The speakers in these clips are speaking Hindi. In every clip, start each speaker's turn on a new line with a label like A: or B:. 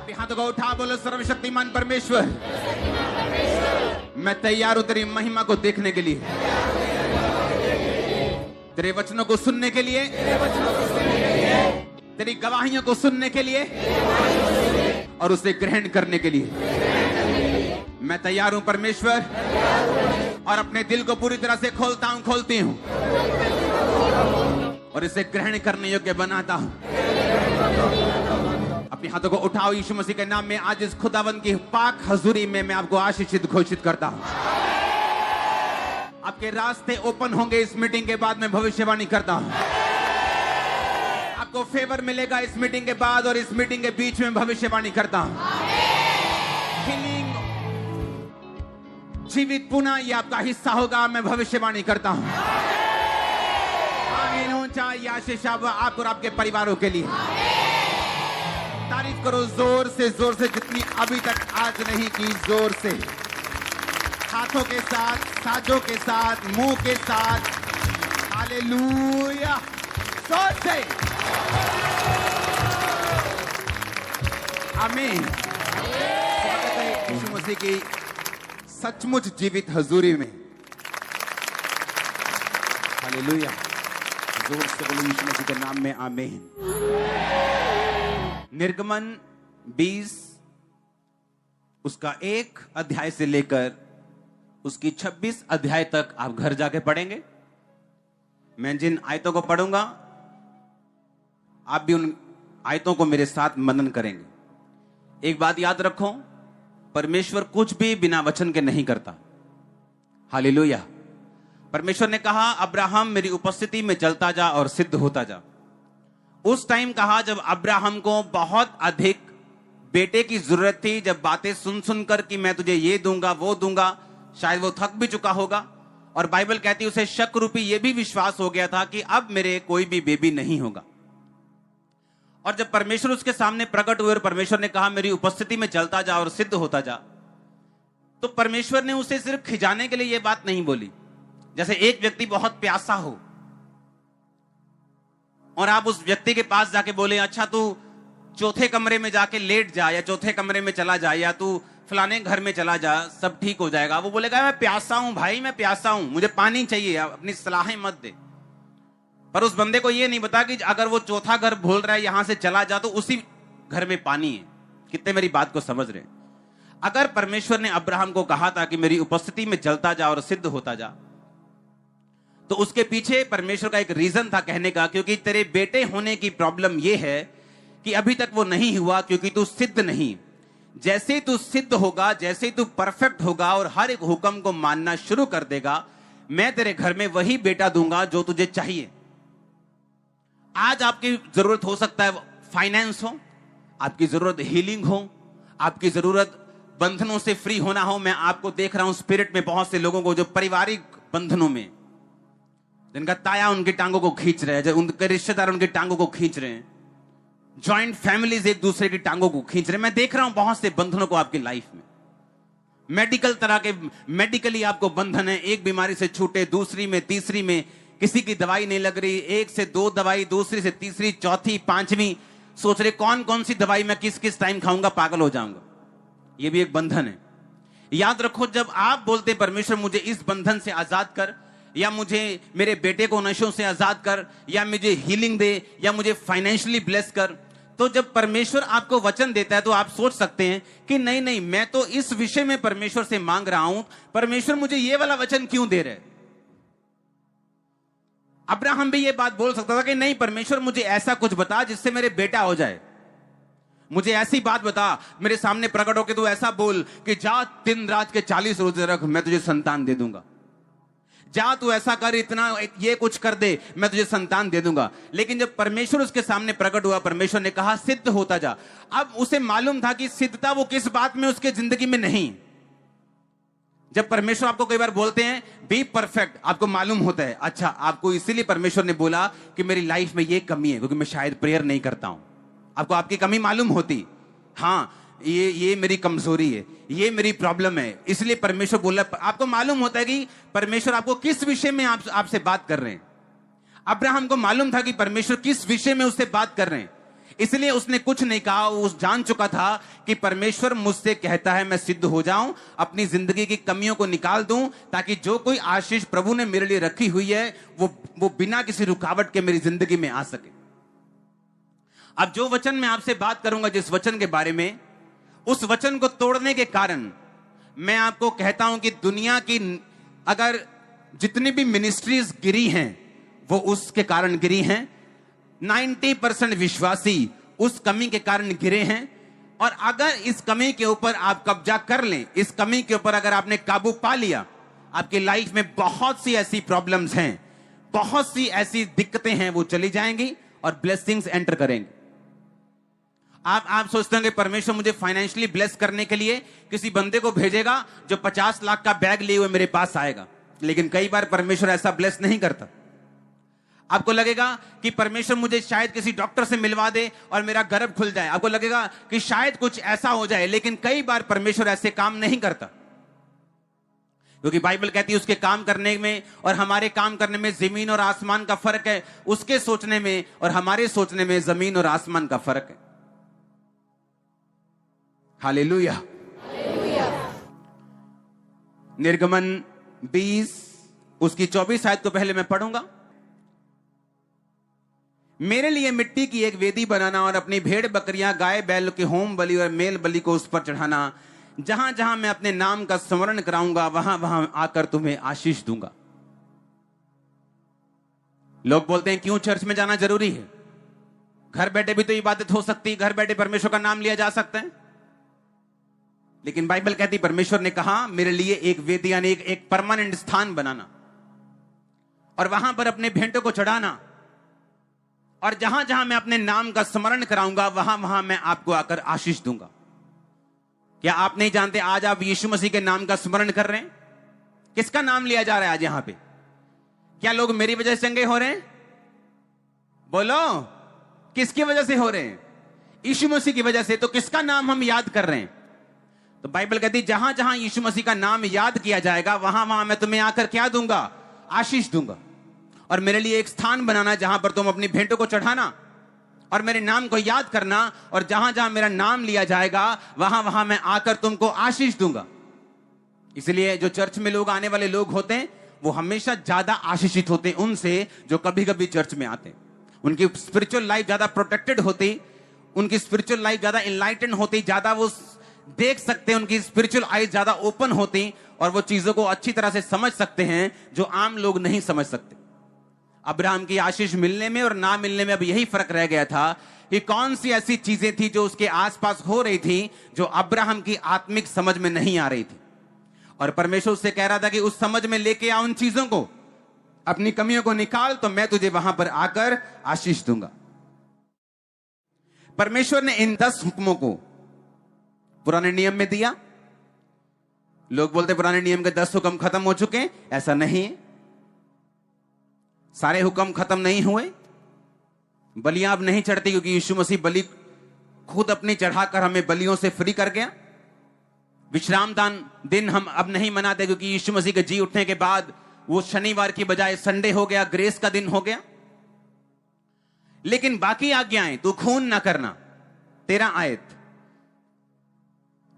A: अपने हाथों को उठा बोलो, सर्वशक्तिमान परमेश्वर, मैं तैयार हूं तेरी महिमा को देखने के लिए, तेरे वचनों को सुनने के लिए, तेरी गवाहियों को सुनने के लिए और उसे ग्रहण करने के लिए मैं तैयार हूं परमेश्वर। और अपने दिल को पूरी तरह से खोलता हूं, खोलती हूं और इसे ग्रहण करने योग्य बनाता हूं। अपने हाथों को उठाओ, यीशु मसीह के नाम में आज इस खुदावन की पाक हजूरी में मैं आपको आशीषित घोषित करता हूं। आपके रास्ते ओपन होंगे इस मीटिंग के बाद, मैं भविष्यवाणी करता हूं। आपको फेवर मिलेगा इस मीटिंग के बाद और इस मीटिंग के बीच में भविष्यवाणी करता हूं। हीलिंग, जीवित पुनः ये आपका हिस्सा होगा, मैं भविष्यवाणी करता हूं। आमीन। ऊंचा ये आशीष आप और आपके परिवारों के लिए। तारीफ करो जोर से जितनी अभी तक आज नहीं की, जोर से, हाथों के साथ, साजों के साथ, मुंह के साथ। हालेलुया, जोर से आमीन। स्वागत है यीशु मसीह की सचमुच जीवित हजूरी में। हालेलुया, जोर से बोलो यीशु मसीह के नाम में आमीन। निर्गमन 20 उसका 1 अध्याय से लेकर उसकी 26 अध्याय तक आप घर जाके पढ़ेंगे। मैं जिन आयतों को पढ़ूंगा आप भी उन आयतों को मेरे साथ मनन करेंगे। एक बात याद रखो, परमेश्वर कुछ भी बिना वचन के नहीं करता। हालेलुया। परमेश्वर ने कहा अब्राहम मेरी उपस्थिति में चलता जा और सिद्ध होता जा। उस टाइम कहा जब अब्राहम को बहुत अधिक बेटे की जरूरत थी, जब बातें सुन सुनकर कि मैं तुझे ये दूंगा वो दूंगा, शायद वो थक भी चुका होगा। और बाइबल कहती है उसे शक रूपी ये भी विश्वास हो गया था कि अब मेरे कोई भी बेबी नहीं होगा। और जब परमेश्वर उसके सामने प्रकट हुए और परमेश्वर ने कहा मेरी उपस्थिति में चलता जा और सिद्ध होता जा, तो परमेश्वर ने उसे सिर्फ खिजाने के लिए यह बात नहीं बोली। जैसे एक व्यक्ति बहुत प्यासा हो और आप उस व्यक्ति के पास जाके बोले अच्छा तू चौथे कमरे में जाके लेट जा, या चौथे कमरे में चला जा, या तू फलाने घर में चला जा, सब ठीक हो जाएगा। वो बोलेगा मैं प्यासा हूं भाई, मैं प्यासा हूं, मुझे पानी चाहिए, अपनी सलाहें मत दे। पर उस बंदे को ये नहीं पता कि अगर वो चौथा घर बोल रहा है यहां से चला जा, तो उसी घर में पानी है। कितने मेरी बात को समझ रहे हैं? अगर परमेश्वर ने अब्राहम को कहा था कि मेरी उपस्थिति में चलता जा और सिद्ध होता जा, तो उसके पीछे परमेश्वर का एक रीजन था कहने का, क्योंकि तेरे बेटे होने की प्रॉब्लम यह है कि अभी तक वो नहीं हुआ क्योंकि तू सिद्ध नहीं। जैसे ही तू सिद्ध होगा, जैसे ही तू परफेक्ट होगा और हर एक हुक्म को मानना शुरू कर देगा, मैं तेरे घर में वही बेटा दूंगा जो तुझे चाहिए। आज आपकी जरूरत हो सकता है फाइनेंस हो, आपकी जरूरत हीलिंग हो, आपकी जरूरत बंधनों से फ्री होना हो। मैं आपको देख रहा हूं स्पिरिट में बहुत से लोगों को जो पारिवारिक बंधनों में, जिनका ताया उनकी टांगों को खींच रहे हैं, उनके रिश्तेदार उनकी टांगों को खींच रहे हैं, जॉइंट फैमिलीज एक दूसरे की टांगों को खींच रहे हैं। मैं देख रहा हूं बहुत से बंधनों को आपकी लाइफ में। मेडिकल तरह के, मेडिकली आपको बंधन है, एक बीमारी से छूटे, दूसरी में, तीसरी में, किसी की दवाई नहीं लग रही, एक से दो दवाई, दूसरी से तीसरी, चौथी, पांचवी, सोच रहे कौन कौन सी दवाई मैं किस किस टाइम खाऊंगा, पागल हो जाऊंगा। यह भी एक बंधन है। याद रखो, जब आप बोलते परमेश्वर मुझे इस बंधन से आजाद कर, या मुझे मेरे बेटे को नशों से आजाद कर, या मुझे हीलिंग दे, या मुझे फाइनेंशियली ब्लेस कर, तो जब परमेश्वर आपको वचन देता है तो आप सोच सकते हैं कि नहीं नहीं, मैं तो इस विषय में परमेश्वर से मांग रहा हूं, परमेश्वर मुझे ये वाला वचन क्यों दे रहे? अब्राहम भी ये बात बोल सकता था कि नहीं परमेश्वर मुझे ऐसा कुछ बता जिससे मेरे बेटा हो जाए, मुझे ऐसी बात बता, मेरे सामने प्रकट होकर तू ऐसा बोल कि जा दिन रात के 40 रोजे रख, मैं तुझे संतान दे दूंगा। जा तू ऐसा कर, इतना ये कुछ कर दे, मैं तुझे संतान दे दूंगा। लेकिन जब परमेश्वर उसके सामने प्रकट हुआ, परमेश्वर ने कहा सिद्ध होता जा। अब उसे मालूम था कि सिद्धता वो किस बात में उसके जिंदगी में नहीं। जब परमेश्वर आपको कई बार बोलते हैं बी परफेक्ट, आपको मालूम होता है अच्छा आपको इसीलिए परमेश्वर ने बोला कि मेरी लाइफ में ये कमी है क्योंकि मैं शायद प्रेयर नहीं करता हूं। आपको आपकी कमी मालूम होती, हाँ ये मेरी कमजोरी है, ये मेरी प्रॉब्लम है, इसलिए परमेश्वर बोला। आपको मालूम होता है कि परमेश्वर आपको किस विषय में आपसे बात कर रहे हैं। अब्राहम को मालूम था कि परमेश्वर किस विषय में उससे बात कर रहे हैं, इसलिए उसने कुछ नहीं कहा। वो जान चुका था कि परमेश्वर मुझसे कहता है मैं सिद्ध हो जाऊं, अपनी जिंदगी की कमियों को निकाल दूं, ताकि जो कोई आशीष प्रभु ने मेरे लिए रखी हुई है वो बिना किसी रुकावट के मेरी जिंदगी में आ सके। अब जो वचन मैं आपसे बात करूंगा, जिस वचन के बारे में, उस वचन को तोड़ने के कारण मैं आपको कहता हूं कि दुनिया की अगर जितनी भी मिनिस्ट्रीज गिरी हैं वो उसके कारण गिरी हैं। 90% विश्वासी उस कमी के कारण गिरे हैं। और अगर इस कमी के ऊपर आप कब्जा कर लें, इस कमी के ऊपर अगर आपने काबू पा लिया, आपकी लाइफ में बहुत सी ऐसी प्रॉब्लम्स हैं, बहुत सी ऐसी दिक्कतें हैं, वो चली जाएंगी और ब्लेसिंग्स एंटर करेंगे। आप सोचते होंगे परमेश्वर मुझे फाइनेंशियली ब्लेस करने के लिए किसी बंदे को भेजेगा जो 50 लाख का बैग लिए हुए मेरे पास आएगा, लेकिन कई बार परमेश्वर ऐसा ब्लेस नहीं करता। आपको लगेगा कि परमेश्वर मुझे शायद किसी डॉक्टर से मिलवा दे और मेरा गर्भ खुल जाए, आपको लगेगा कि शायद कुछ ऐसा हो जाए, लेकिन कई बार परमेश्वर ऐसे काम नहीं करता, क्योंकि बाइबल कहती है उसके काम करने में और हमारे काम करने में जमीन और आसमान का फर्क है। उसके सोचने में और हमारे सोचने में जमीन और आसमान का फर्क है। हालेलुया। निर्गमन 20 उसकी 24 आयत को पहले मैं पढ़ूंगा। मेरे लिए मिट्टी की एक वेदी बनाना और अपनी भेड़ बकरियां गाय बैल के होम बलि और मेल बलि को उस पर चढ़ाना। जहां जहां मैं अपने नाम का स्मरण कराऊंगा वहां वहां आकर तुम्हें आशीष दूंगा। लोग बोलते हैं क्यों चर्च में जाना जरूरी है? घर बैठे भी तो इबादत हो सकती है, घर बैठे परमेश्वर का नाम लिया जा सकता है। लेकिन बाइबल कहती परमेश्वर ने कहा मेरे लिए एक वेदी यानी एक परमानेंट स्थान बनाना और वहां पर अपने भेंटों को चढ़ाना, और जहां जहां मैं अपने नाम का स्मरण कराऊंगा वहां वहां मैं आपको आकर आशीष दूंगा। क्या आप नहीं जानते आज आप यीशु मसीह के नाम का स्मरण कर रहे हैं? किसका नाम लिया जा रहा है आज यहां पे? क्या लोग मेरी वजह से चंगे हो रहे हैं? बोलो, किसकी वजह से हो रहे हैं? यीशु मसीह की वजह से। तो किसका नाम हम याद कर रहे हैं? तो बाइबल कहती जहां जहां यीशु मसीह का नाम याद किया जाएगा वहां वहां मैं तुम्हें आकर क्या दूंगा? आशीष दूंगा। और मेरे लिए एक स्थान बनाना जहां पर तुम अपनी भेंटों को चढ़ाना और मेरे नाम को याद करना, और जहां जहां मेरा नाम लिया जाएगा वहां वहां मैं आकर तुमको आशीष दूंगा। इसलिए जो चर्च में लोग आने वाले लोग होते हैं वो हमेशा ज्यादा आशीषित होते हैं उनसे जो कभी कभी चर्च में आते हैं। उनकी स्पिरिचुअल लाइफ ज्यादा प्रोटेक्टेड होती, उनकी स्पिरिचुअल लाइफ ज्यादा इनलाइटेंड होती, ज्यादा वो देख सकते हैं, उनकी स्पिरिचुअल आईज ज्यादा ओपन होती और वो चीजों को अच्छी तरह से समझ सकते हैं जो आम लोग नहीं समझ सकते। अब्राहम की आशीष मिलने में और ना मिलने में अब यही फर्क रह गया था कि कौन सी ऐसी चीजें थी जो उसके आसपास हो रही थी जो अब्राहम की आत्मिक समझ में नहीं आ रही थी। और परमेश्वर उससे कह रहा था कि उस समझ में लेके आ उन चीजों को, अपनी कमियों को निकाल, तो मैं तुझे वहां पर आकर आशीष दूंगा। परमेश्वर ने इन 10 हुक्मों को पुराने नियम में दिया। लोग बोलते पुराने नियम के 10 हुक्म खत्म हो चुके हैं, ऐसा नहीं है। सारे हुक्म खत्म नहीं हुए। बलियां अब नहीं चढ़ती क्योंकि यीशु मसीह बलि खुद अपनी चढ़ाकर हमें बलियों से फ्री कर गया। विश्राम दान दिन हम अब नहीं मनाते क्योंकि यीशु मसीह के जी उठने के बाद वो शनिवार की बजाय संडे हो गया, ग्रेस का दिन हो गया। लेकिन बाकी आज्ञाएं, तू खून ना करना 13 आयत,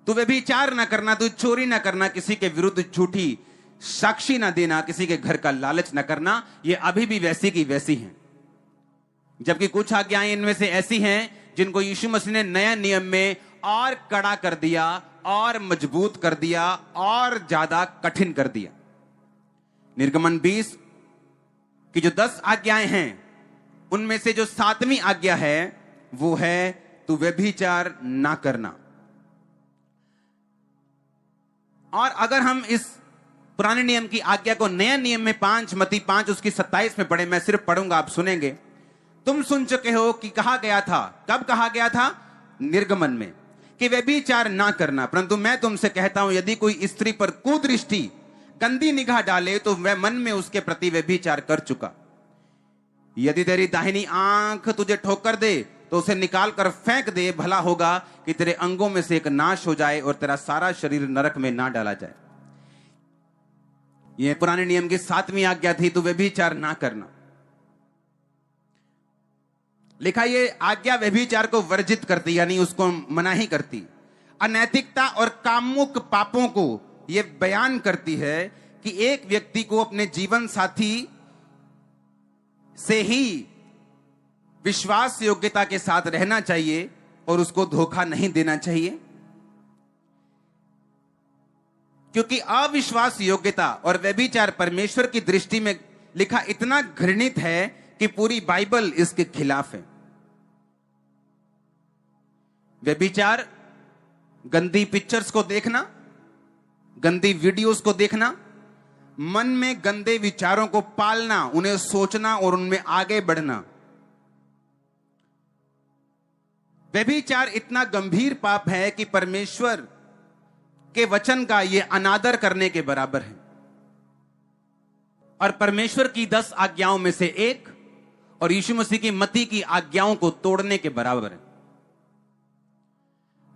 A: तू व्यभिचार ना करना, तू चोरी ना करना, किसी के विरुद्ध झूठी साक्षी ना देना, किसी के घर का लालच ना करना, ये अभी भी वैसी की वैसी हैं। जबकि कुछ आज्ञाएं इनमें से ऐसी हैं जिनको यीशु मसीह ने नया नियम में और कड़ा कर दिया और मजबूत कर दिया और ज्यादा कठिन कर दिया। निर्गमन 20 की जो 10 आज्ञाएं हैं उनमें से जो 7वीं आज्ञा है वो है तू व्यभिचार ना करना। और अगर हम इस पुराने नियम की आज्ञा को नया नियम में 5 मत्ती 5 उसकी 27 में पढ़े, मैं सिर्फ पढ़ूंगा, आप सुनेंगे। तुम सुन चुके हो कि कहा गया था, कब कहा गया था? निर्गमन में, कि व्यभिचार ना करना, परंतु मैं तुमसे कहता हूं यदि कोई स्त्री पर कुदृष्टि गंदी निगाह डाले तो वह मन में उसके प्रति व्यभिचार कर चुका। यदि तेरी दाहिनी आंख तुझे ठोकर दे तो उसे निकाल कर फेंक दे, भला होगा कि तेरे अंगों में से एक नाश हो जाए और तेरा सारा शरीर नरक में ना डाला जाए। यह पुराने नियम की 7वीं आज्ञा थी, तो व्यभिचार ना करना। लिखा ये आज्ञा व्यभिचार को वर्जित करती, यानी उसको मनाही करती। अनैतिकता और कामुक पापों को ये बयान करती है कि एक व्यक्ति को अपने जीवन साथी से ही विश्वास योग्यता के साथ रहना चाहिए और उसको धोखा नहीं देना चाहिए, क्योंकि अविश्वास योग्यता और व्यभिचार परमेश्वर की दृष्टि में लिखा इतना घृणित है कि पूरी बाइबल इसके खिलाफ है। व्यभिचार, गंदी पिक्चर्स को देखना, गंदी वीडियोस को देखना, मन में गंदे विचारों को पालना, उन्हें सोचना और उनमें आगे बढ़ना। व्यभिचार इतना गंभीर पाप है कि परमेश्वर के वचन का यह अनादर करने के बराबर है और परमेश्वर की 10 आज्ञाओं में से एक और यीशु मसीह की मत्ती की आज्ञाओं को तोड़ने के बराबर है।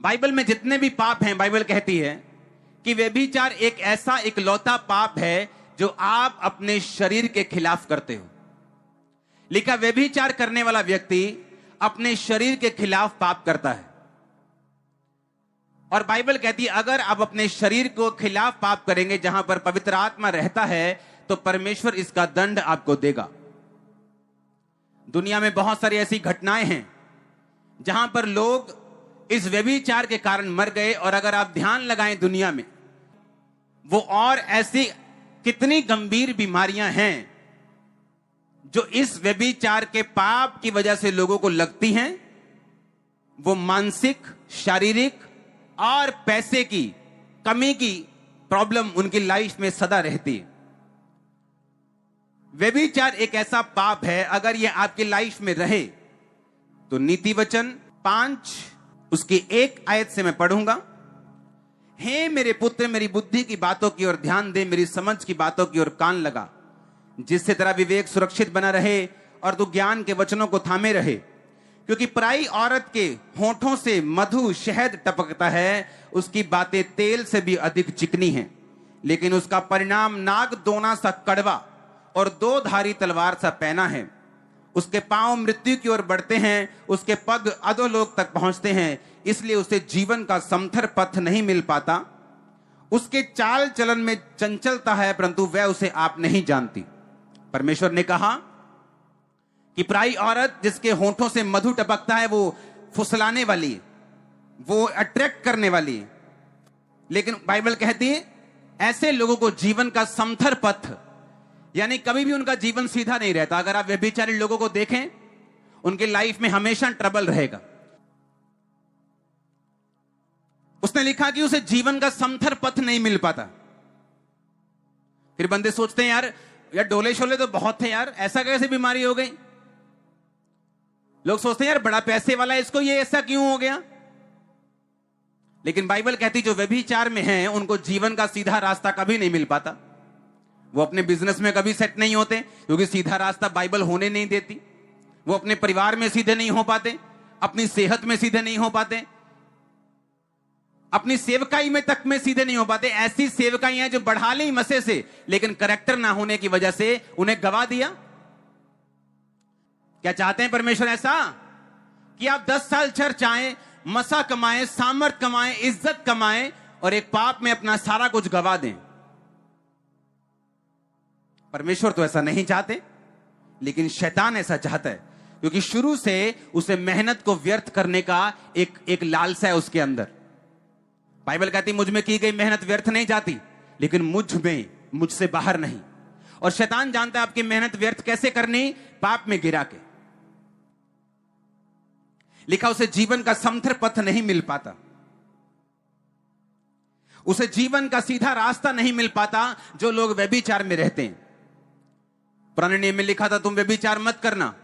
A: बाइबल में जितने भी पाप हैं, बाइबल कहती है कि व्यभिचार एक ऐसा इकलौता पाप है जो आप अपने शरीर के खिलाफ करते हो। लिखा व्यभिचार करने वाला व्यक्ति अपने शरीर के खिलाफ पाप करता है और बाइबल कहती है अगर आप अपने शरीर को खिलाफ पाप करेंगे जहां पर पवित्र आत्मा रहता है तो परमेश्वर इसका दंड आपको देगा। दुनिया में बहुत सारी ऐसी घटनाएं हैं जहां पर लोग इस व्यभिचार के कारण मर गए और अगर आप ध्यान लगाएं दुनिया में वो और ऐसी कितनी गंभीर बीमारियां हैं जो इस व्यभिचार के पाप की वजह से लोगों को लगती हैं। वो मानसिक, शारीरिक और पैसे की कमी की प्रॉब्लम उनकी लाइफ में सदा रहती है। व्यभिचार एक ऐसा पाप है, अगर यह आपकी लाइफ में रहे तो नीति वचन 5 उसकी 1 आयत से मैं पढ़ूंगा। हे मेरे पुत्र, मेरी बुद्धि की बातों की ओर ध्यान दे, मेरी समझ की बातों की ओर कान लगा, जिससे तेरा विवेक सुरक्षित बना रहे और तू ज्ञान के वचनों को थामे रहे। क्योंकि पराई औरत के होठों से मधु शहद टपकता है, उसकी बातें तेल से भी अधिक चिकनी हैं, लेकिन उसका परिणाम नाग दोना सा कड़वा और 2 धारी तलवार सा पैना है। उसके पांव मृत्यु की ओर बढ़ते हैं, उसके पग अधोलोक तक पहुंचते हैं, इसलिए उसे जीवन का समथर पथ नहीं मिल पाता। उसके चाल चलन में चंचलता है, परंतु वह उसे आप नहीं जानती। परमेश्वर ने कहा कि पराई औरत जिसके होठों से मधु टपकता है वो फुसलाने वाली है, वो अट्रैक्ट करने वाली है, लेकिन बाइबल कहती है ऐसे लोगों को जीवन का समथर पथ, यानी कभी भी उनका जीवन सीधा नहीं रहता। अगर आप व्यभिचारी लोगों को देखें, उनकी लाइफ में हमेशा ट्रबल रहेगा। उसने लिखा कि उसे जीवन का समथर पथ नहीं मिल पाता। फिर बंदे सोचते हैं यार डोले शोले तो बहुत थे यार, ऐसा कैसे बीमारी हो गई। लोग सोचते हैं यार बड़ा पैसे वाला है, इसको ये ऐसा क्यों हो गया। लेकिन बाइबल कहती जो व्यभिचार में हैं उनको जीवन का सीधा रास्ता कभी नहीं मिल पाता। वो अपने बिजनेस में कभी सेट नहीं होते क्योंकि सीधा रास्ता बाइबल होने नहीं देती। वो अपने परिवार में सीधे नहीं हो पाते, अपनी सेहत में सीधे नहीं हो पाते, अपनी सेवकाई में तक में सीधे नहीं हो पाते। ऐसी सेवकाई हैं जो बढ़ा ली मसे से, लेकिन करेक्टर ना होने की वजह से उन्हें गवा दिया। क्या चाहते हैं परमेश्वर? ऐसा कि आप 10 साल चर्च आए, मसा कमाएं, सामर्थ कमाएं, इज्जत कमाएं और एक पाप में अपना सारा कुछ गवा दें। परमेश्वर तो ऐसा नहीं चाहते, लेकिन शैतान ऐसा चाहता है, क्योंकि शुरू से उसे मेहनत को व्यर्थ करने का एक लालसा है उसके अंदर। बाइबल कहती मुझ में की गई मेहनत व्यर्थ नहीं जाती, लेकिन मुझसे बाहर नहीं। और शैतान जानता है आपकी मेहनत व्यर्थ कैसे करनी, पाप में गिरा के। लिखा उसे जीवन का समथर पथ नहीं मिल पाता, उसे जीवन का सीधा रास्ता नहीं मिल पाता जो लोग व्यभिचार में रहते हैं। पुराने नियम में लिखा था तुम व्यभिचार मत करना।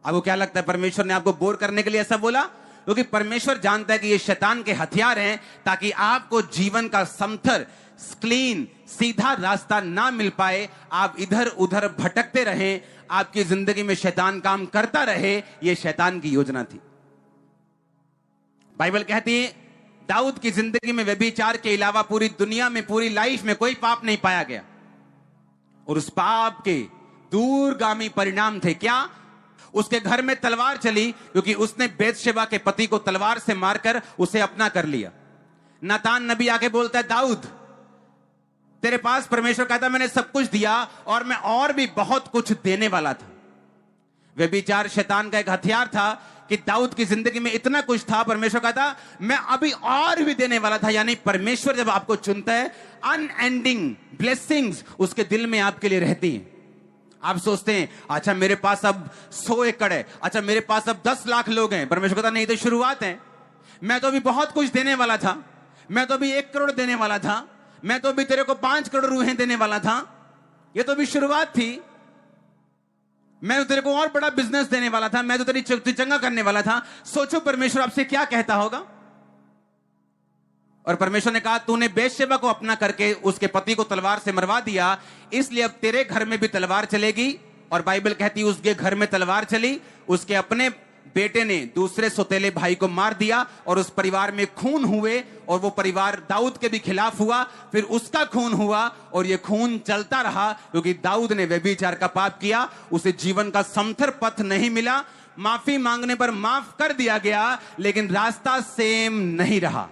A: आपको क्या लगता है परमेश्वर ने आपको बोर करने के लिए ऐसा बोला? क्योंकि परमेश्वर जानता है कि ये शैतान के हथियार हैं ताकि आपको जीवन का समथर, क्लीन, सीधा रास्ता ना मिल पाए, आप इधर उधर भटकते रहें, आपकी जिंदगी में शैतान काम करता रहे। यह शैतान की योजना थी। बाइबल कहती है दाऊद की जिंदगी में व्यभिचार के अलावा पूरी दुनिया में, पूरी लाइफ में कोई पाप नहीं पाया गया, और उस पाप के दूरगामी परिणाम थे क्या? उसके घर में तलवार चली क्योंकि उसने बेतशेबा के पति को तलवार से मारकर उसे अपना कर लिया। नातान नबी आके बोलता है, दाऊद तेरे पास परमेश्वर कहता मैंने सब कुछ दिया और मैं और भी बहुत कुछ देने वाला था। व्यभिचार शैतान का एक हथियार था कि दाऊद की जिंदगी में इतना कुछ था, परमेश्वर कहता मैं अभी और भी देने वाला था। यानी परमेश्वर जब आपको चुनता है, अनएंडिंग ब्लेसिंग्स उसके दिल में आपके लिए रहती हैं। आप सोचते हैं अच्छा मेरे पास अब 100 एकड़ है, अच्छा मेरे पास अब 10 लाख लोग हैं। परमेश्वर कहता नहीं, तो शुरुआत है। मैं तो अभी बहुत कुछ देने वाला था, मैं तो अभी 1 करोड़ देने वाला था, मैं तो अभी तेरे को 5 करोड़ रूहें देने वाला था। ये तो अभी शुरुआत थी। मैं तो तेरे को और बड़ा बिजनेस देने वाला था, मैं तो तेरी चंगा करने वाला था। सोचो परमेश्वर आपसे क्या कहता होगा। और परमेश्वर ने कहा तूने बेतशेबा को अपना करके उसके पति को तलवार से मरवा दिया, इसलिए अब तेरे घर में भी तलवार चलेगी। और बाइबल कहती है उसके घर में तलवार चली, उसके अपने बेटे ने दूसरे सौतेले भाई को मार दिया और उस परिवार में खून हुए और वो परिवार दाऊद के भी खिलाफ हुआ, फिर उसका खून हुआ और ये खून चलता रहा क्योंकि दाऊद ने व्यभिचार का पाप किया। उसे जीवन का समथर पथ नहीं मिला, माफी मांगने पर माफ कर दिया गया लेकिन रास्ता सेम नहीं रहा।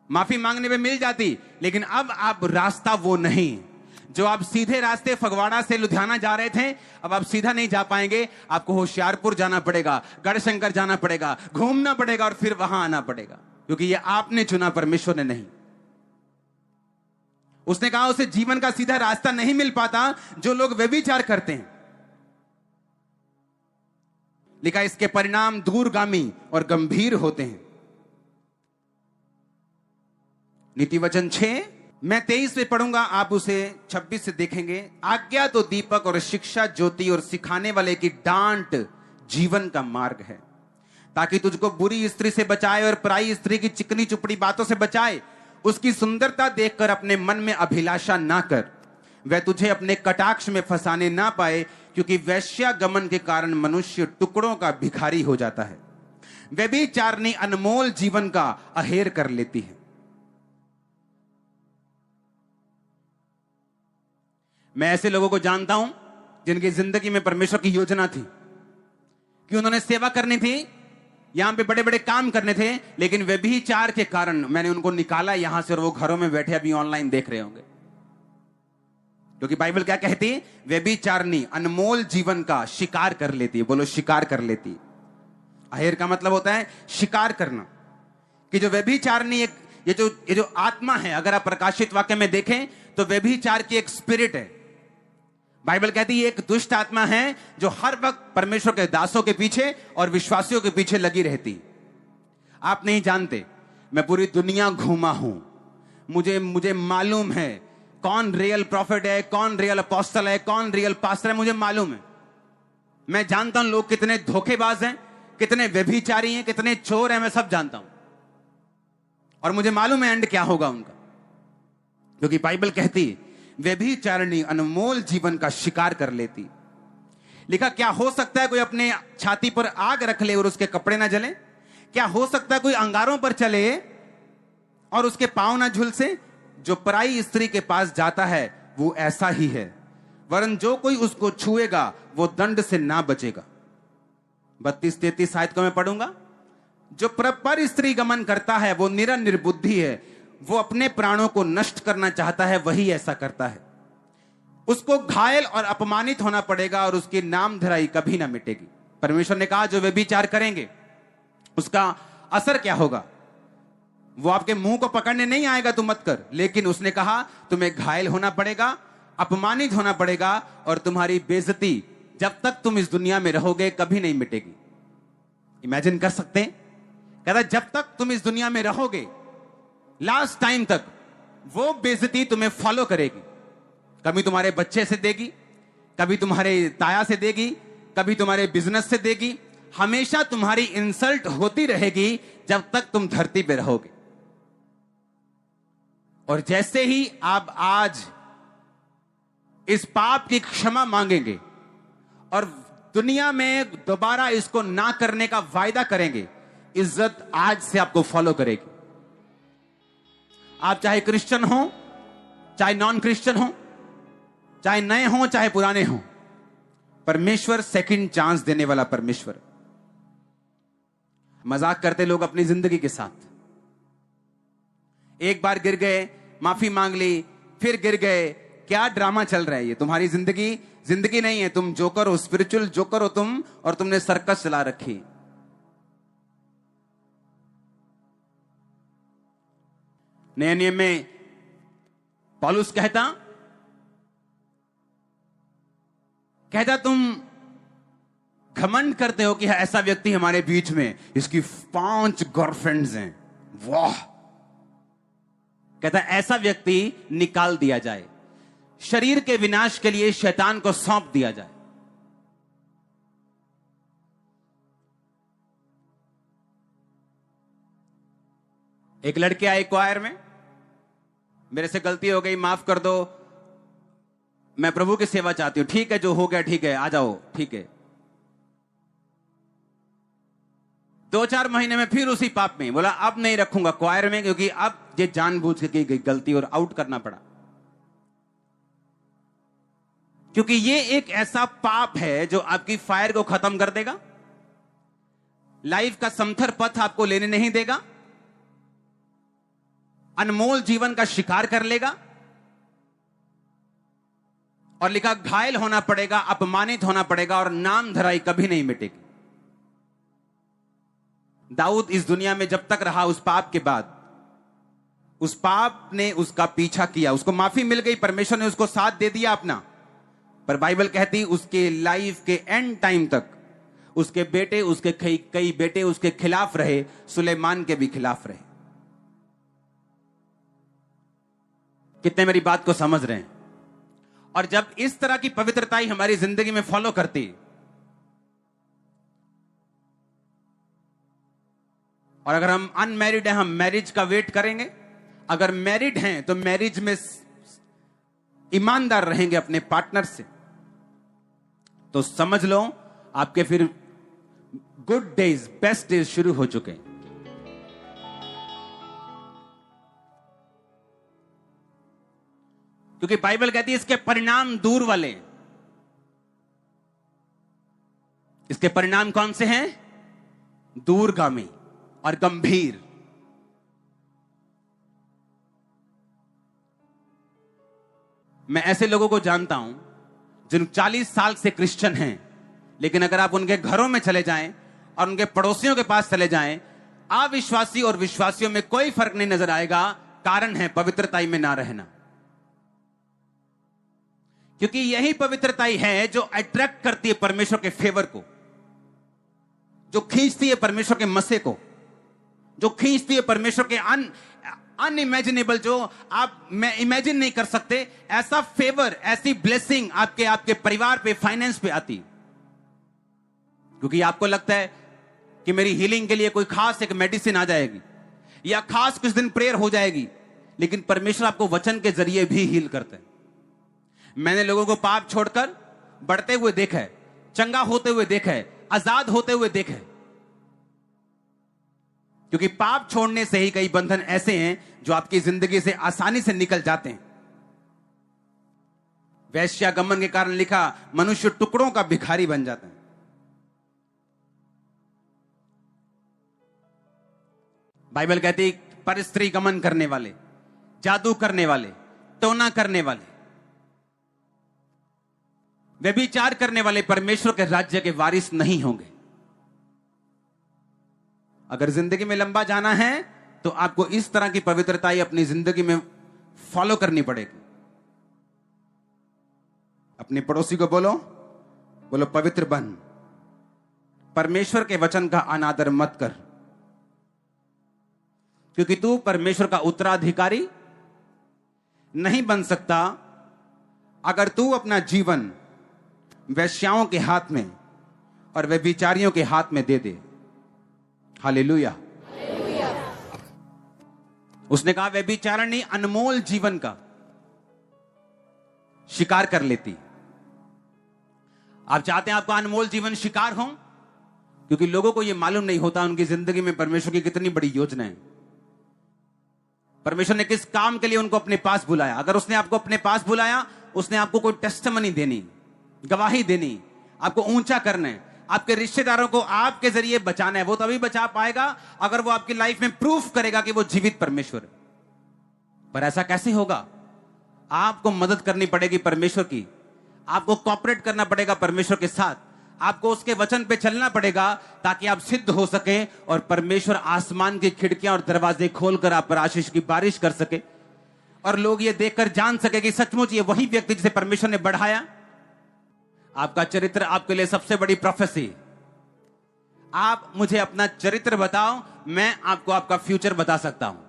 A: माफी मांगने पे मिल जाती लेकिन अब रास्ता वो नहीं। जो आप सीधे रास्ते फगवाड़ा से लुधियाना जा रहे थे, अब आप सीधा नहीं जा पाएंगे, आपको होशियारपुर जाना पड़ेगा, गढ़शंकर जाना पड़ेगा, घूमना पड़ेगा और फिर वहां आना पड़ेगा, क्योंकि ये आपने चुना, परमेश्वर ने नहीं। उसने कहा उसे जीवन का सीधा रास्ता नहीं मिल पाता जो लोग व्यभिचार करते हैं। लिखा इसके परिणाम दूरगामी और गंभीर होते हैं। नीति वचन 6 मैं 23 से पढ़ूंगा, आप उसे 26 से देखेंगे। आज्ञा तो दीपक और शिक्षा ज्योति और सिखाने वाले की डांट जीवन का मार्ग है, ताकि तुझको बुरी स्त्री से बचाए और पराई स्त्री की चिकनी चुपड़ी बातों से बचाए। उसकी सुंदरता देखकर अपने मन में अभिलाषा ना कर, वह तुझे अपने कटाक्ष में फंसाने ना पाए, क्योंकि वैश्यागमन के कारण मनुष्य टुकड़ों का भिखारी हो जाता है। व्यभिचारिणी अनमोल जीवन का अहेर कर लेती है। मैं ऐसे लोगों को जानता हूं जिनकी जिंदगी में परमेश्वर की योजना थी कि उन्होंने सेवा करनी थी, यहां पे बड़े बड़े काम करने थे, लेकिन व्यभिचार के कारण मैंने उनको निकाला यहां से और वो घरों में बैठे अभी ऑनलाइन देख रहे होंगे। क्योंकि बाइबल क्या कहती है? व्यभिचारिणी अनमोल जीवन का शिकार कर लेती है। बोलो शिकार कर लेती है। अहेर का मतलब होता है शिकार करना। कि जो व्यभिचारिणी ये जो आत्मा है, अगर आप प्रकाशित वाक्य में देखें तो व्यभिचार की एक स्पिरिट है। बाइबल कहती है एक दुष्ट आत्मा है जो हर वक्त परमेश्वर के दासों के पीछे और विश्वासियों के पीछे लगी रहती। आप नहीं जानते, मैं पूरी दुनिया घूमा हूं, मुझे मालूम है कौन रियल प्रॉफिट है, कौन रियल अपोस्टल है, कौन रियल पास्टर है, मुझे मालूम है। मैं जानता हूं लोग कितने धोखेबाज हैं, कितने व्यभिचारी हैं, कितने चोर हैं, मैं सब जानता हूं। और मुझे मालूम है एंड क्या होगा उनका, क्योंकि बाइबल कहती है व्यभिचारिणी अनमोल जीवन का शिकार कर लेती। लिखा क्या हो सकता है कोई अपने छाती पर आग रख ले और उसके कपड़े ना जले? क्या हो सकता है कोई अंगारों पर चले और उसके पांव ना झुलसे? जो पराई स्त्री के पास जाता है वो ऐसा ही है, वरन जो कोई उसको छुएगा वो दंड से ना बचेगा। 32-33 आयत को मैं पढ़ूंगा। जो पर स्त्री गमन करता है वो निर्बुद्धि है, वो अपने प्राणों को नष्ट करना चाहता है, वही ऐसा करता है। उसको घायल और अपमानित होना पड़ेगा और उसकी नामधराई कभी ना मिटेगी। परमेश्वर ने कहा जो व्यभिचार करेंगे उसका असर क्या होगा? वो आपके मुंह को पकड़ने नहीं आएगा तू मत कर, लेकिन उसने कहा तुम्हें घायल होना पड़ेगा, अपमानित होना पड़ेगा और तुम्हारी बेइज्जती जब तक तुम इस दुनिया में रहोगे कभी नहीं मिटेगी। इमेजिन कर सकते हैं? कहता जब तक तुम इस दुनिया में रहोगे लास्ट टाइम तक वो बेइज्जती तुम्हें फॉलो करेगी। कभी तुम्हारे बच्चे से देगी, कभी तुम्हारे ताया से देगी, कभी तुम्हारे बिजनेस से देगी। हमेशा तुम्हारी इंसल्ट होती रहेगी जब तक तुम धरती पे रहोगे। और जैसे ही आप आज इस पाप की क्षमा मांगेंगे और दुनिया में दोबारा इसको ना करने का वायदा करेंगे, इज्जत आज से आपको फॉलो करेगी। आप चाहे क्रिश्चियन हो, चाहे नॉन क्रिश्चियन हो, चाहे नए हो चाहे पुराने हो, परमेश्वर सेकंड चांस देने वाला परमेश्वर। मजाक करते लोग अपनी जिंदगी के साथ। एक बार गिर गए, माफी मांग ली, फिर गिर गए। क्या ड्रामा चल रहा है ये? तुम्हारी जिंदगी जिंदगी नहीं है, तुम जोकर हो, स्पिरिचुअल जोकर हो तुम, और तुमने सर्कस चला रखी। नए नियम में पौलुस कहता तुम घमंड करते हो कि ऐसा व्यक्ति हमारे बीच में, इसकी 5 गर्लफ्रेंड्स हैं, वाह। कहता ऐसा व्यक्ति निकाल दिया जाए, शरीर के विनाश के लिए शैतान को सौंप दिया जाए। एक लड़के आए क्वायर में, मेरे से गलती हो गई, माफ कर दो, मैं प्रभु की सेवा चाहती हूं। ठीक है, जो हो गया ठीक है, आ जाओ, ठीक है। 2-4 महीने में फिर उसी पाप में। बोला अब नहीं रखूंगा क्वायर में, क्योंकि अब ये जानबूझ के की गई गलती और आउट करना पड़ा। क्योंकि ये एक ऐसा पाप है जो आपकी फायर को खत्म कर देगा, लाइफ का समथर पथ आपको लेने नहीं देगा, अनमोल जीवन का शिकार कर लेगा, और लिखा घायल होना पड़ेगा, अपमानित होना पड़ेगा, और नाम धराई कभी नहीं मिटेगी। दाऊद इस दुनिया में जब तक रहा, उस पाप के बाद, उस पाप ने उसका पीछा किया। उसको माफी मिल गई, परमेश्वर ने उसको साथ दे दिया अपना, पर बाइबल कहती उसके लाइफ के एंड टाइम तक उसके बेटे, उसके कई बेटे उसके खिलाफ रहे, सुलेमान के भी खिलाफ रहे। कितने मेरी बात को समझ रहे हैं? और जब इस तरह की पवित्रता ही हमारी जिंदगी में फॉलो करती, और अगर हम अनमैरिड हैं, हम मैरिज का वेट करेंगे। अगर मैरिड हैं तो मैरिज में ईमानदार रहेंगे अपने पार्टनर से, तो समझ लो आपके फिर गुड डेज, बेस्ट डेज शुरू हो चुके हैं। क्योंकि बाइबल कहती है इसके परिणाम दूर वाले। इसके परिणाम कौन से हैं? दूरगामी और गंभीर। मैं ऐसे लोगों को जानता हूं जिन 40 साल से क्रिश्चियन हैं, लेकिन अगर आप उनके घरों में चले जाएं और उनके पड़ोसियों के पास चले जाएं, अविश्वासी और विश्वासियों में कोई फर्क नहीं नजर आएगा। कारण है पवित्रताई में ना रहना। क्योंकि यही पवित्रताई है जो अट्रैक्ट करती है परमेश्वर के फेवर को, जो खींचती है परमेश्वर के मसे को, जो खींचती है परमेश्वर के अनइमेजिनेबल, जो आप मैं इमेजिन नहीं कर सकते, ऐसा फेवर, ऐसी ब्लेसिंग आपके परिवार पे, फाइनेंस पे आती। क्योंकि आपको लगता है कि मेरी हीलिंग के लिए कोई खास एक मेडिसिन आ जाएगी या खास कुछ दिन प्रेयर हो जाएगी, लेकिन परमेश्वर आपको वचन के जरिए भी हील करते हैं। मैंने लोगों को पाप छोड़कर बढ़ते हुए देखा है, चंगा होते हुए देखा है, आजाद होते हुए देखा है। क्योंकि पाप छोड़ने से ही कई बंधन ऐसे हैं जो आपकी जिंदगी से आसानी से निकल जाते हैं। वैश्यागमन के कारण लिखा, मनुष्य टुकड़ों का भिखारी बन जाता है। बाइबल कहती पर स्त्री गमन करने वाले, जादू करने वाले, टोना करने वाले, व्यभिचार करने वाले परमेश्वर के राज्य के वारिस नहीं होंगे। अगर जिंदगी में लंबा जाना है तो आपको इस तरह की पवित्रता ही अपनी जिंदगी में फॉलो करनी पड़ेगी। अपने पड़ोसी को बोलो पवित्र बन। परमेश्वर के वचन का अनादर मत कर, क्योंकि तू परमेश्वर का उत्तराधिकारी नहीं बन सकता अगर तू अपना जीवन वैश्याओं के हाथ में और व्यभिचारियों के हाथ में दे दे। हालेलुया। उसने कहा व्यभिचारिणी अनमोल जीवन का शिकार कर लेती। आप चाहते हैं आपका अनमोल जीवन शिकार हो? क्योंकि लोगों को यह मालूम नहीं होता उनकी जिंदगी में परमेश्वर की कितनी बड़ी योजना है, परमेश्वर ने किस काम के लिए उनको अपने पास बुलाया। अगर उसने आपको अपने पास बुलाया, उसने आपको कोई टेस्टिमनी देनी, गवाही देनी, आपको ऊंचा करना है, आपके रिश्तेदारों को आपके जरिए बचाना है। वो तभी बचा पाएगा अगर वो आपकी लाइफ में प्रूफ करेगा कि वो जीवित परमेश्वर है। पर ऐसा कैसे होगा? आपको मदद करनी पड़ेगी परमेश्वर की, आपको कॉपरेट करना पड़ेगा परमेश्वर के साथ, आपको उसके वचन पे चलना पड़ेगा ताकि आप सिद्ध हो सके और परमेश्वर आसमान की खिड़कियां और दरवाजे खोलकर आप पर आशीष की बारिश कर सके और लोग ये देखकर जान सके कि सचमुच ये वही व्यक्ति जिसे परमेश्वर ने बढ़ाया। आपका चरित्र आपके लिए सबसे बड़ी प्रोफेसी। आप मुझे अपना चरित्र बताओ, मैं आपको आपका फ्यूचर बता सकता हूं।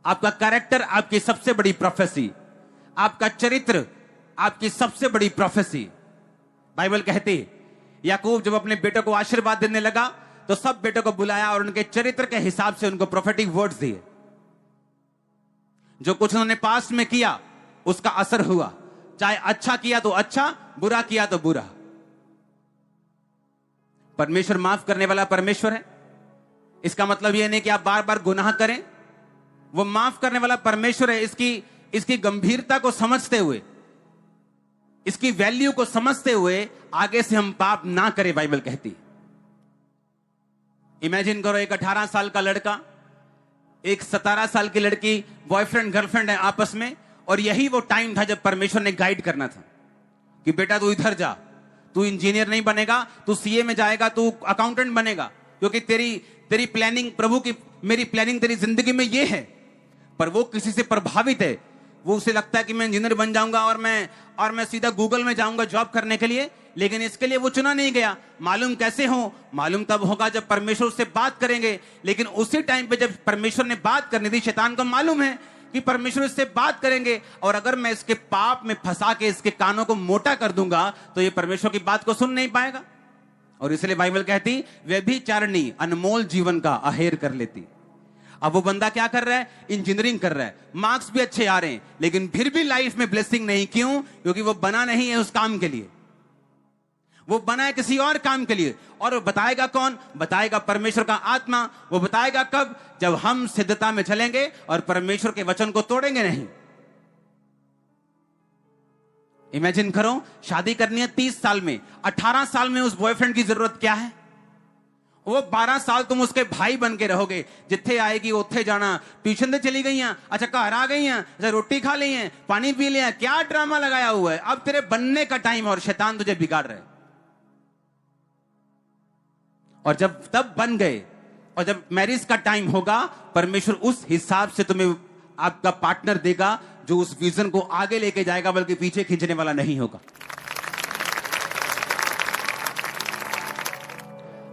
A: आपका कैरेक्टर आपकी सबसे बड़ी प्रोफेसी, आपका चरित्र आपकी सबसे बड़ी प्रोफेसी। बाइबल कहती है याकूब जब अपने बेटों को आशीर्वाद देने लगा तो सब बेटों को बुलाया और उनके चरित्र के हिसाब से उनको प्रोफेटिक वर्ड्स दिए। जो कुछ उन्होंने पास्ट में किया उसका असर हुआ, चाहे अच्छा किया तो अच्छा, बुरा किया तो बुरा। परमेश्वर माफ करने वाला परमेश्वर है। इसका मतलब यह नहीं कि आप बार बार गुनाह करें, वो माफ करने वाला परमेश्वर है। इसकी गंभीरता को समझते हुए, इसकी वैल्यू को समझते हुए आगे से हम पाप ना करें, बाइबल कहती। इमेजिन करो एक 18 साल का लड़का, एक 17 साल की लड़की बॉयफ्रेंड गर्लफ्रेंड है आपस में, और यही वो टाइम था जब परमेश्वर ने गाइड करना था कि बेटा तू इधर जा, तू इंजीनियर नहीं बनेगा, तू सीए में जाएगा, तू अकाउंटेंट बनेगा, क्योंकि तेरी प्लानिंग, प्रभु की मेरी प्लानिंग तेरी जिंदगी में ये है। पर वो किसी से प्रभावित है, वो उसे लगता है कि मैं इंजीनियर बन जाऊंगा और मैं सीधा गूगल में जाऊंगा जॉब करने के लिए, लेकिन इसके लिए वो चुना नहीं गया। मालूम कैसे हो? मालूम तब होगा जब परमेश्वर उससे बात करेंगे। लेकिन उसी टाइम पे जब परमेश्वर ने बात करनी थी, शैतान को मालूम है कि परमेश्वर इससे बात करेंगे और अगर मैं इसके पाप में फंसा के इसके कानों को मोटा कर दूंगा तो ये परमेश्वर की बात को सुन नहीं पाएगा। और इसलिए बाइबल कहती व्यभिचारिणी अनमोल जीवन का अहेर कर लेती। अब वो बंदा क्या कर रहा है? इंजीनियरिंग कर रहा है, मार्क्स भी अच्छे आ रहे हैं, लेकिन फिर भी लाइफ में ब्लेसिंग नहीं। क्यों? क्योंकि वो बना नहीं है उस काम के लिए, वो बना है किसी और काम के लिए। और वो बताएगा कौन? बताएगा परमेश्वर का आत्मा। वो बताएगा कब? जब हम सिद्धता में चलेंगे और परमेश्वर के वचन को तोड़ेंगे नहीं। इमेजिन करो, शादी करनी है 30 साल में, 18 साल में उस बॉयफ्रेंड की जरूरत क्या है? वो 12 साल तुम उसके भाई बन के रहोगे, जिथे आएगी उथे जाना, ट्यूशन से चली गई हैं, अच्छा घर आ गई हैं, अच्छा रोटी खा ली है, पानी पी लिया, क्या ड्रामा लगाया हुआ है। अब तेरे बनने का टाइम और शैतान तुझे बिगाड़ रहे। और जब तब बन गए और जब मैरिज का टाइम होगा, परमेश्वर उस हिसाब से तुम्हें आपका पार्टनर देगा जो उस विजन को आगे लेके जाएगा, बल्कि पीछे खींचने वाला नहीं होगा।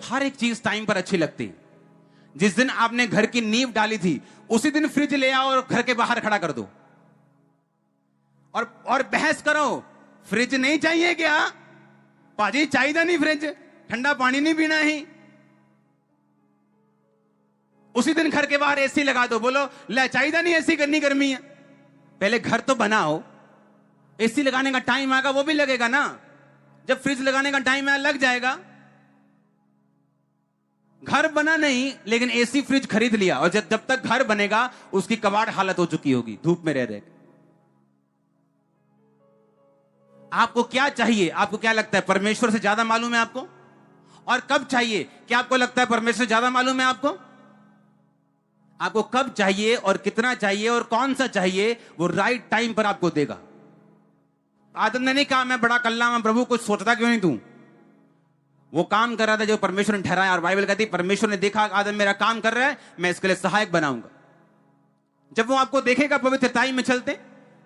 A: हर एक चीज टाइम पर अच्छी लगती। जिस दिन आपने घर की नींव डाली थी उसी दिन फ्रिज ले आओ और घर के बाहर खड़ा कर दो और बहस करो, फ्रिज नहीं चाहिए क्या? पाजी चाहिए नहीं फ्रिज, ठंडा पानी नहीं पीना ही। उसी दिन घर के बाहर एसी लगा दो, बोलो ले चाहिए नहीं एसी, करनी गर्मी है। पहले घर तो बनाओ, एसी लगाने का टाइम आएगा वो भी लगेगा ना। जब फ्रिज लगाने का टाइम आया लग जाएगा। घर बना नहीं, लेकिन एसी फ्रिज खरीद लिया, और जब तक घर बनेगा उसकी कबाड़ हालत हो चुकी होगी धूप में रह रहे। आपको क्या चाहिए? आपको क्या लगता है परमेश्वर से ज्यादा मालूम है आपको? और कब चाहिए? क्या आपको लगता है परमेश्वर से ज्यादा मालूम है आपको? आपको कब चाहिए और कितना चाहिए और कौन सा चाहिए, वो राइट टाइम पर आपको देगा। आदम ने नहीं कहा मैं बड़ा कल्ला, मैं प्रभु कुछ सोचता क्यों नहीं तू? वो काम कर रहा था जो परमेश्वर ने ठहराया। और बाइबल कहती है परमेश्वर ने देखा आदम मेरा काम कर रहा है, मैं इसके लिए सहायक बनाऊंगा। जब वो आपको देखेगा पवित्रताई में चलते,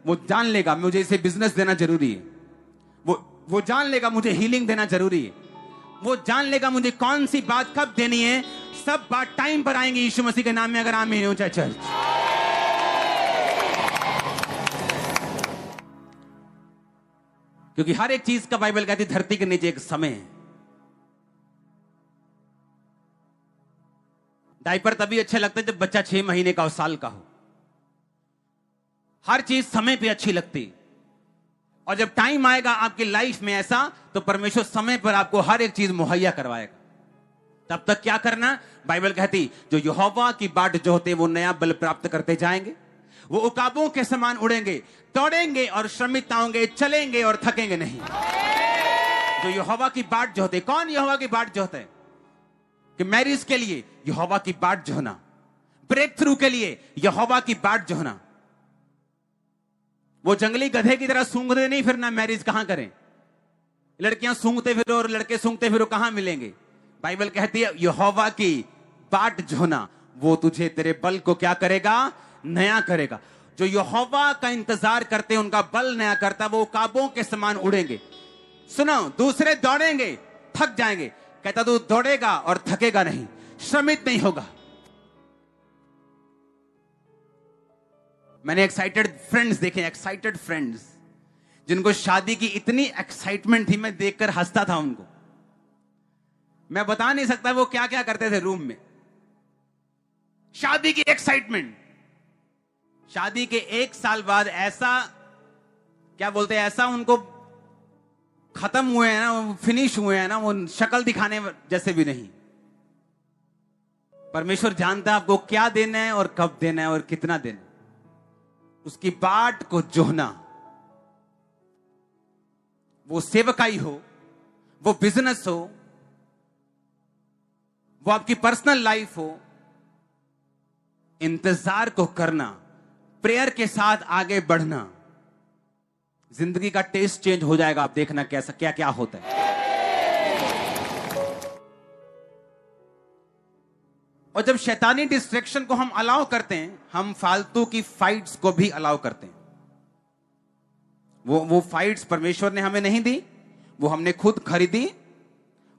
A: वो जान लेगा मुझे इसे बिजनेस देना जरूरी है। वो जान लेगा मुझे हीलिंग देना जरूरी है। वो जान लेगा मुझे कौन सी बात कब देनी है। सब बात टाइम पर आएंगी यीशु मसीह के नाम में। अगर आमीन हो चाहे चर्च। क्योंकि हर एक चीज का बाइबल कहती धरती के नीचे एक समय है। डायपर तभी अच्छे लगते जब बच्चा 6 महीने का और साल का हो। हर चीज समय पे अच्छी लगती। और जब टाइम आएगा आपकी लाइफ में ऐसा, तो परमेश्वर समय पर आपको हर एक चीज मुहैया करवाएगा। तब तक क्या करना? बाइबल कहती जो यहोवा की बाट जोहते वो नया बल प्राप्त करते जाएंगे। वो उकाबों के समान उड़ेंगे, दौड़ेंगे और श्रमित होंगे, चलेंगे और थकेंगे नहीं। जो यहोवा की बाट जोहते। कौन यहोवा की बाट जोहते हैं? कि मैरिज के लिए यहोवा की बाट जोहना, ब्रेक थ्रू के लिए यहोवा की बाट जोहना। वो जंगली गधे की तरह सूंघते नहीं फिरना। मैरिज कहां करें? लड़कियां सूंघते फिरो और लड़के सूंघते फिरो, कहां मिलेंगे? बाइबल कहती है यहोवा की बाट जोहना, वो तुझे तेरे बल को क्या करेगा? नया करेगा। जो यहोवा का इंतजार करते हैं उनका बल नया करता, वो काबों के समान उड़ेंगे। सुनो, दूसरे दौड़ेंगे, थक जाएंगे, कहता तू दौड़ेगा और थकेगा नहीं, श्रमित नहीं होगा। मैंने एक्साइटेड फ्रेंड्स देखे, एक्साइटेड फ्रेंड्स जिनको शादी की इतनी एक्साइटमेंट थी, मैं देखकर हंसता था उनको। मैं बता नहीं सकता वो क्या क्या करते थे रूम में। शादी की एक्साइटमेंट। शादी के 1 साल बाद ऐसा, क्या बोलते हैं, ऐसा उनको खत्म हुए हैं ना, फिनिश हुए हैं ना, वो शक्ल दिखाने जैसे भी नहीं। परमेश्वर जानता है आपको क्या देना है और कब देना है और कितना देना है। उसकी बाट को जोहना, वो सेवकाई हो, वो बिजनेस हो, वो आपकी पर्सनल लाइफ हो, इंतजार को करना, प्रेयर के साथ आगे बढ़ना, जिंदगी का टेस्ट चेंज हो जाएगा। आप देखना कैसा क्या क्या होता है। और जब शैतानी डिस्ट्रैक्शन को हम अलाउ करते हैं, हम फालतू की फाइट्स को भी अलाउ करते हैं। वो फाइट्स परमेश्वर ने हमें नहीं दी, वो हमने खुद खरीदी,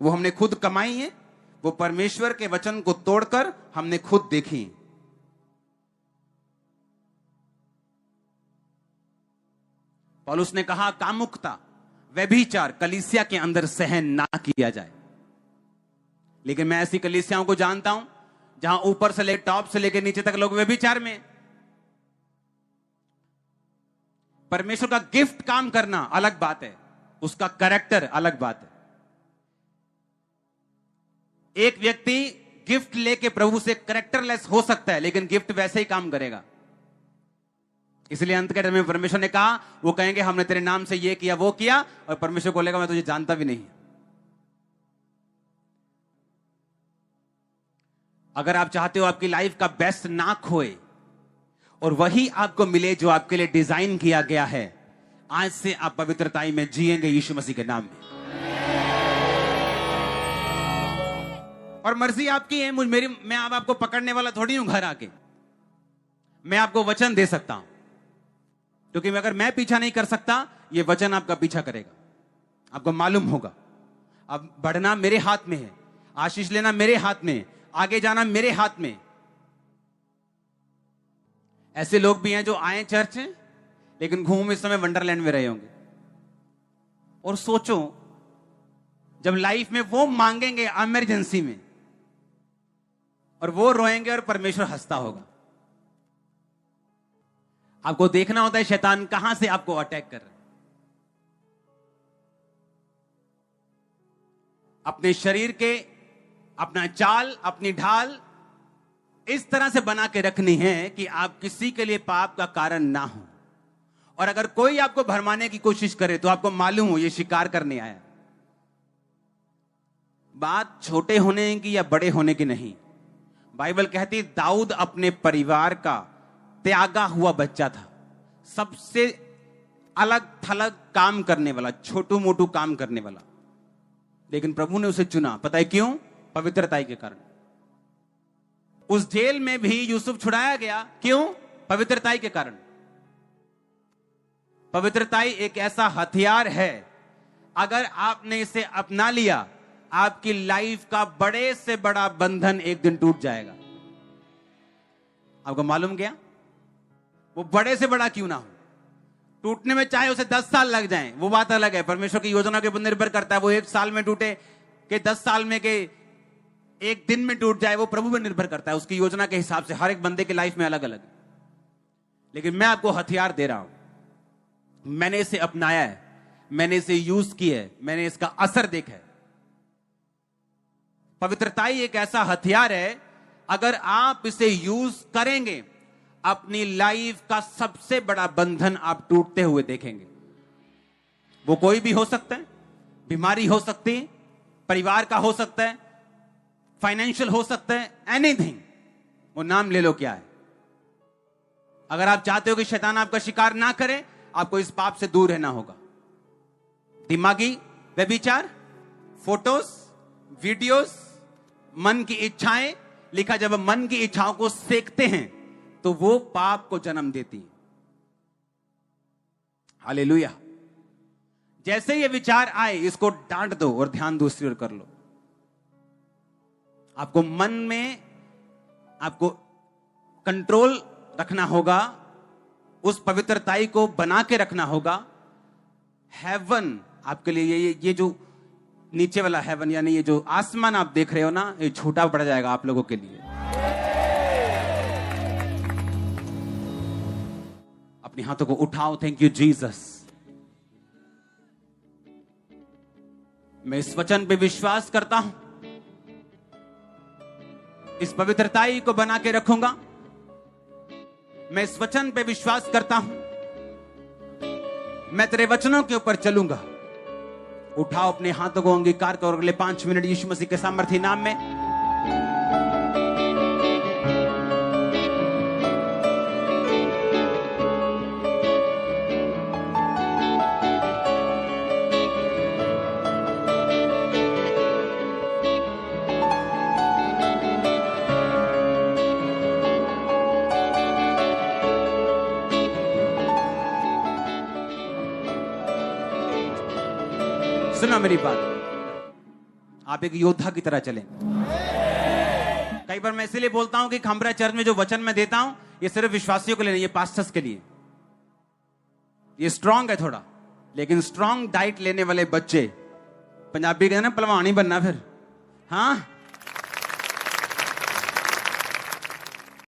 A: वो हमने खुद कमाई है, वो परमेश्वर के वचन को तोड़कर हमने खुद देखी। पौलुस ने कहा कामुकता, व्यभिचार कलीसिया के अंदर सहन ना किया जाए। लेकिन मैं ऐसी कलीसियाओं को जानता हूं जहां ऊपर से ले टॉप से लेकर नीचे तक लोग व्यभिचार में। परमेश्वर का गिफ्ट काम करना अलग बात है, उसका कैरेक्टर अलग बात है। एक व्यक्ति गिफ्ट लेके प्रभु से कैरेक्टरलेस हो सकता है, लेकिन गिफ्ट वैसे ही काम करेगा। इसलिए अंत के टाइम में परमेश्वर ने कहा, वो कहेंगे हमने तेरे नाम से ये किया वो किया, और परमेश्वर बोलेगा मैं तुझे जानता भी नहीं। अगर आप चाहते हो आपकी लाइफ का बेस्ट ना खोए और वही आपको मिले जो आपके लिए डिजाइन किया गया है, आज से आप पवित्रताई में जिएंगे यीशु मसीह के नाम में। और मर्जी आपकी है, मैं अब आपको पकड़ने वाला थोड़ी हूं घर आके। मैं आपको वचन दे सकता हूं, क्योंकि अगर मैं पीछा नहीं कर सकता, यह वचन आपका पीछा करेगा। आपको मालूम होगा अब बढ़ना मेरे हाथ में है, आशीष लेना मेरे हाथ में है, आगे जाना मेरे हाथ में। ऐसे लोग भी हैं जो आए चर्च हैं लेकिन घूम इस समय वंडरलैंड में रहे होंगे। और सोचो जब लाइफ में वो मांगेंगे इमरजेंसी में, और वो रोएंगे और परमेश्वर हंसता होगा। आपको देखना होता है शैतान कहां से आपको अटैक कर रहा है। अपने शरीर के, अपना चाल, अपनी ढाल इस तरह से बना के रखनी है कि आप किसी के लिए पाप का कारण ना हो। और अगर कोई आपको भरमाने की कोशिश करे तो आपको मालूम हो ये शिकार करने आया। बात छोटे होने की या बड़े होने की नहीं। बाइबल कहती दाऊद अपने परिवार का त्यागा हुआ बच्चा था, सबसे अलग थलग काम करने वाला, छोटू मोटू काम करने वाला, लेकिन प्रभु ने उसे चुना। पता है क्यों? पवित्रताई के कारण। उस जेल में भी यूसुफ छुड़ाया गया, क्यों? पवित्रताई के कारण। पवित्रताई एक ऐसा हथियार है, अगर आपने इसे अपना लिया, आपकी लाइफ का बड़े से बड़ा बंधन एक दिन टूट जाएगा। आपको मालूम क्या? वो बड़े से बड़ा क्यों ना हो, टूटने में चाहे उसे 10 साल लग जाएं, वो बात अलग है। परमेश्वर की योजना के ऊपर निर्भर करता है। वो 1 साल में टूटे कि 10 साल में के 1 दिन में टूट जाए, वो प्रभु पर निर्भर करता है। उसकी योजना के हिसाब से हर एक बंदे की लाइफ में अलग अलग है। लेकिन मैं आपको हथियार दे रहा हूं, मैंने इसे अपनाया है, मैंने इसे यूज किया है, मैंने इसका असर देखा है। पवित्रताई एक ऐसा हथियार है, अगर आप इसे यूज करेंगे, अपनी लाइफ का सबसे बड़ा बंधन आप टूटते हुए देखेंगे। वो कोई भी हो सकता है, बीमारी हो सकती है, परिवार का हो सकता है, फाइनेंशियल हो सकता है, एनीथिंग। वो नाम ले लो क्या है। अगर आप चाहते हो कि शैतान आपका शिकार ना करे, आपको इस पाप से दूर रहना होगा। दिमागी व्यभिचार, फोटोज, वीडियोस, मन की इच्छाएं। लिखा जब मन की इच्छाओं को सेकते हैं तो वो पाप को जन्म देती है। हालेलुया। जैसे ये विचार आए, इसको डांट दो और ध्यान दूसरी ओर कर लो। आपको मन में आपको कंट्रोल रखना होगा, उस पवित्रताई को बना के रखना होगा। हेवन आपके लिए ये जो नीचे वाला हेवन, यानी ये जो आसमान आप देख रहे हो ना, ये छोटा पड़ जाएगा आप लोगों के लिए। अपने हाथों को उठाओ। Thank you Jesus. मैं इस वचन पे विश्वास करता हूं, इस पवित्रताई को बना के रखूंगा। मैं इस वचन पे विश्वास करता हूं, मैं तेरे वचनों के ऊपर चलूंगा। उठाओ अपने हाथों को, अंगीकार करो। अगले 5 मिनट यीशु मसीह के सामर्थी नाम में सुनो मेरी बात। आप एक योद्धा की तरह चलें। कई बार मैं इसीलिए बोलता हूं कि खंबरा चर्च में जो वचन मैं देता हूं, ये सिर्फ विश्वासियों के लिए नहीं, ये पास्टर्स के लिए। ये स्ट्रांग है थोड़ा, लेकिन स्ट्रांग डाइट लेने वाले बच्चे, पंजाबी कहते हैं ना, पहलवान ही बनना फिर। हाँ,